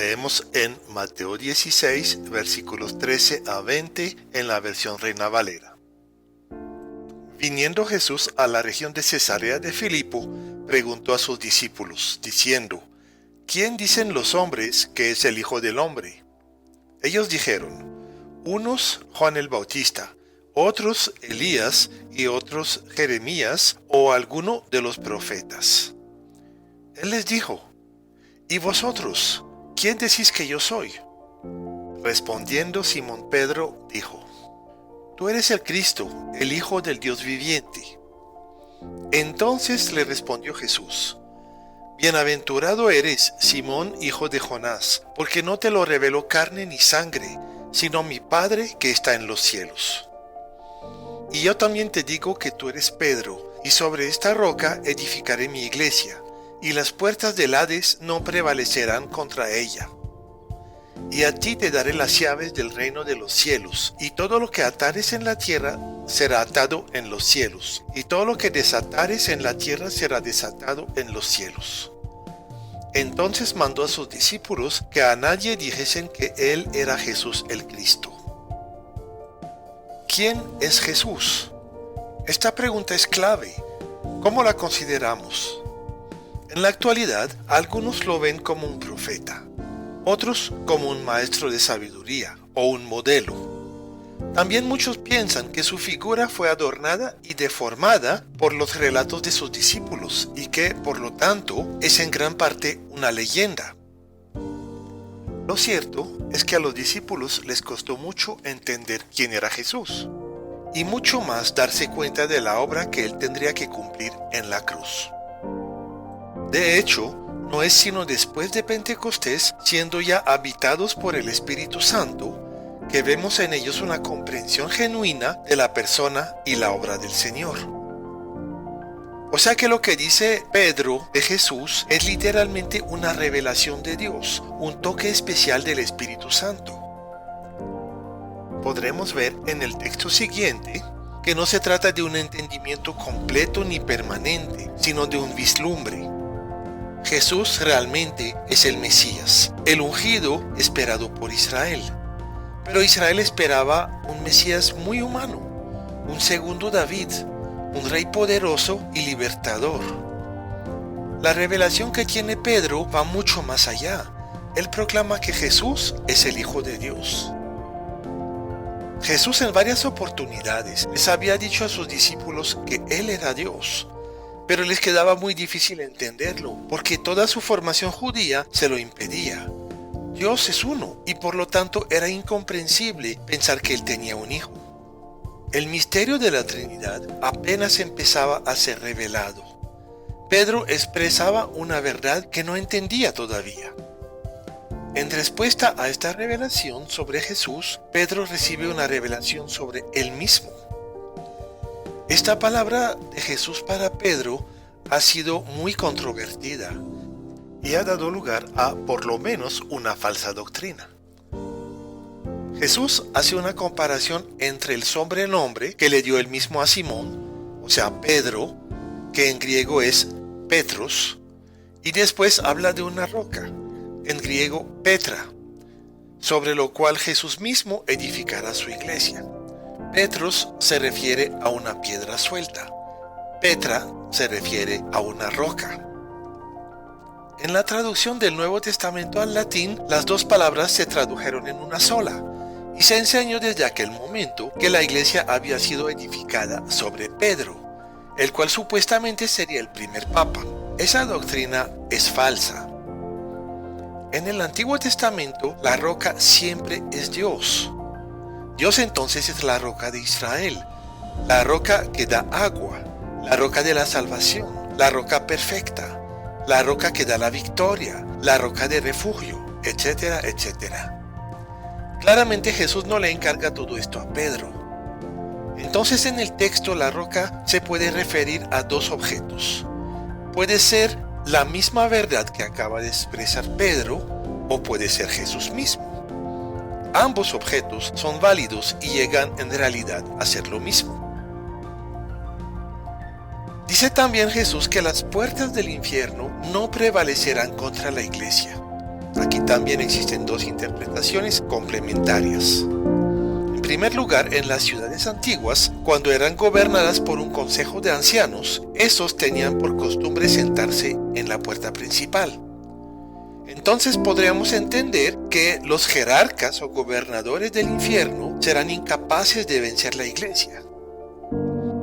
Leemos en Mateo 16, versículos 13 a 20 en la versión Reina Valera. Viniendo Jesús a la región de Cesarea de Filipo, preguntó a sus discípulos, diciendo: ¿Quién dicen los hombres que es el Hijo del Hombre? Ellos dijeron: unos Juan el Bautista, otros Elías y otros Jeremías o alguno de los profetas. Él les dijo: ¿Y vosotros, quién decís que yo soy? Respondiendo Simón Pedro dijo: Tú eres el Cristo, el Hijo del Dios viviente. Entonces le respondió Jesús: Bienaventurado eres, Simón, hijo de Jonás, porque no te lo reveló carne ni sangre, sino mi Padre que está en los cielos. Y yo también te digo que tú eres Pedro, y sobre esta roca edificaré mi iglesia, y las puertas del Hades no prevalecerán contra ella. Y a ti te daré las llaves del reino de los cielos, y todo lo que atares en la tierra será atado en los cielos, y todo lo que desatares en la tierra será desatado en los cielos. Entonces mandó a sus discípulos que a nadie dijesen que él era Jesús el Cristo. ¿Quién es Jesús? Esta pregunta es clave. ¿Cómo la consideramos? En la actualidad, algunos lo ven como un profeta, otros como un maestro de sabiduría o un modelo. También muchos piensan que su figura fue adornada y deformada por los relatos de sus discípulos y que, por lo tanto, es en gran parte una leyenda. Lo cierto es que a los discípulos les costó mucho entender quién era Jesús y mucho más darse cuenta de la obra que él tendría que cumplir en la cruz. De hecho, no es sino después de Pentecostés, siendo ya habitados por el Espíritu Santo, que vemos en ellos una comprensión genuina de la persona y la obra del Señor. O sea que lo que dice Pedro de Jesús es literalmente una revelación de Dios, un toque especial del Espíritu Santo. Podremos ver en el texto siguiente que no se trata de un entendimiento completo ni permanente, sino de un vislumbre. Jesús realmente es el Mesías, el ungido esperado por Israel. Pero Israel esperaba un Mesías muy humano, un segundo David, un rey poderoso y libertador. La revelación que tiene Pedro va mucho más allá. Él proclama que Jesús es el Hijo de Dios. Jesús en varias oportunidades les había dicho a sus discípulos que Él era Dios, pero les quedaba muy difícil entenderlo, porque toda su formación judía se lo impedía. Dios es uno, y por lo tanto era incomprensible pensar que Él tenía un hijo. El misterio de la Trinidad apenas empezaba a ser revelado. Pedro expresaba una verdad que no entendía todavía. En respuesta a esta revelación sobre Jesús, Pedro recibe una revelación sobre él mismo. Esta palabra de Jesús para Pedro ha sido muy controvertida y ha dado lugar a, por lo menos, una falsa doctrina. Jesús hace una comparación entre el sobrenombre que le dio él mismo a Simón, o sea, Pedro, que en griego es Petros, y después habla de una roca, en griego Petra, sobre lo cual Jesús mismo edificará su iglesia. Petros se refiere a una piedra suelta, Petra se refiere a una roca. En la traducción del Nuevo Testamento al latín, las dos palabras se tradujeron en una sola, y se enseñó desde aquel momento que la iglesia había sido edificada sobre Pedro, el cual supuestamente sería el primer papa. Esa doctrina es falsa. En el Antiguo Testamento, la roca siempre es Dios. Dios entonces es la roca de Israel, la roca que da agua, la roca de la salvación, la roca perfecta, la roca que da la victoria, la roca de refugio, etcétera, etcétera. Claramente Jesús no le encarga todo esto a Pedro. Entonces en el texto la roca se puede referir a dos objetos. Puede ser la misma verdad que acaba de expresar Pedro o puede ser Jesús mismo. Ambos objetos son válidos y llegan en realidad a ser lo mismo. Dice también Jesús que las puertas del infierno no prevalecerán contra la iglesia. ¿A aquí también existen dos interpretaciones complementarias. En primer lugar, en las ciudades antiguas, cuando eran gobernadas por un consejo de ancianos, estos tenían por costumbre sentarse en la puerta principal. Entonces podríamos entender que los jerarcas o gobernadores del infierno serán incapaces de vencer la iglesia.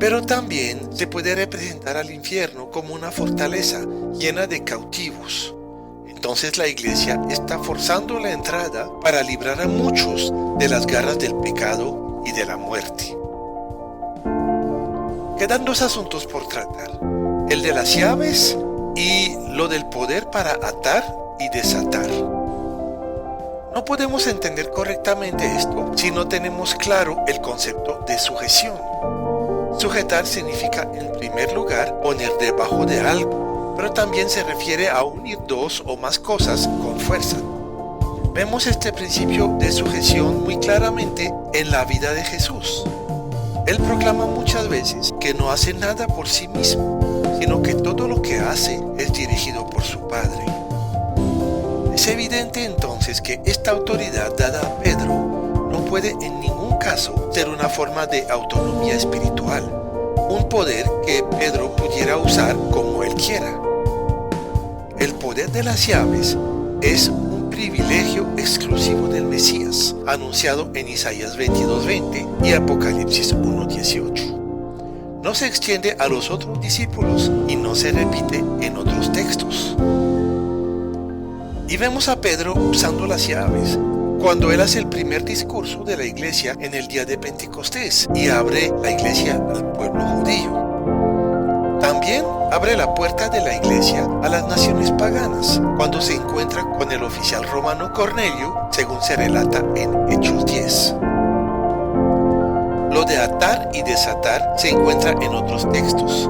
Pero también se puede representar al infierno como una fortaleza llena de cautivos. Entonces la iglesia está forzando la entrada para librar a muchos de las garras del pecado y de la muerte. Quedan dos asuntos por tratar, el de las llaves y lo del poder para atar y desatar. No podemos entender correctamente esto si no tenemos claro el concepto de sujeción. Sujetar significa, en primer lugar, poner debajo de algo, pero también se refiere a unir dos o más cosas con fuerza. Vemos este principio de sujeción muy claramente en la vida de Jesús. Él proclama muchas veces que no hace nada por sí mismo, sino que todo lo que hace es dirigido por su Padre. Es evidente entonces que esta autoridad dada a Pedro no puede en ningún caso ser una forma de autonomía espiritual, un poder que Pedro pudiera usar como él quiera. El poder de las llaves es un privilegio exclusivo del Mesías, anunciado en Isaías 22:20 y Apocalipsis 1:18. No se extiende a los otros discípulos y no se repite en otros textos. Y vemos a Pedro usando las llaves cuando él hace el primer discurso de la iglesia en el día de Pentecostés y abre la iglesia al pueblo judío. También abre la puerta de la iglesia a las naciones paganas cuando se encuentra con el oficial romano Cornelio, según se relata en Hechos 10. Lo de atar y desatar se encuentra en otros textos.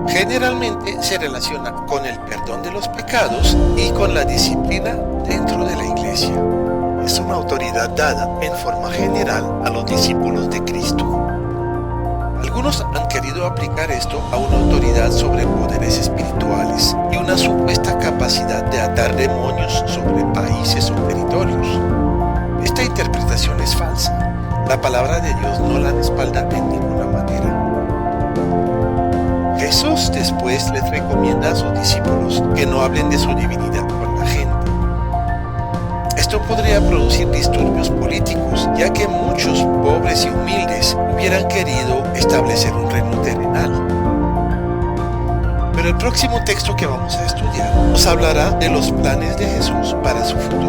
Generalmente se relaciona con el perdón de los pecados y con la disciplina dentro de la iglesia. Es una autoridad dada en forma general a los discípulos de Cristo. Algunos han querido aplicar esto a una autoridad sobre poderes espirituales y una supuesta capacidad de atar demonios sobre países o territorios. Esta interpretación es falsa. La palabra de Dios no la respalda en ninguna manera. Jesús después les recomienda a sus discípulos que no hablen de su divinidad con la gente. Esto podría producir disturbios políticos, ya que muchos pobres y humildes hubieran querido establecer un reino terrenal. Pero el próximo texto que vamos a estudiar nos hablará de los planes de Jesús para su futuro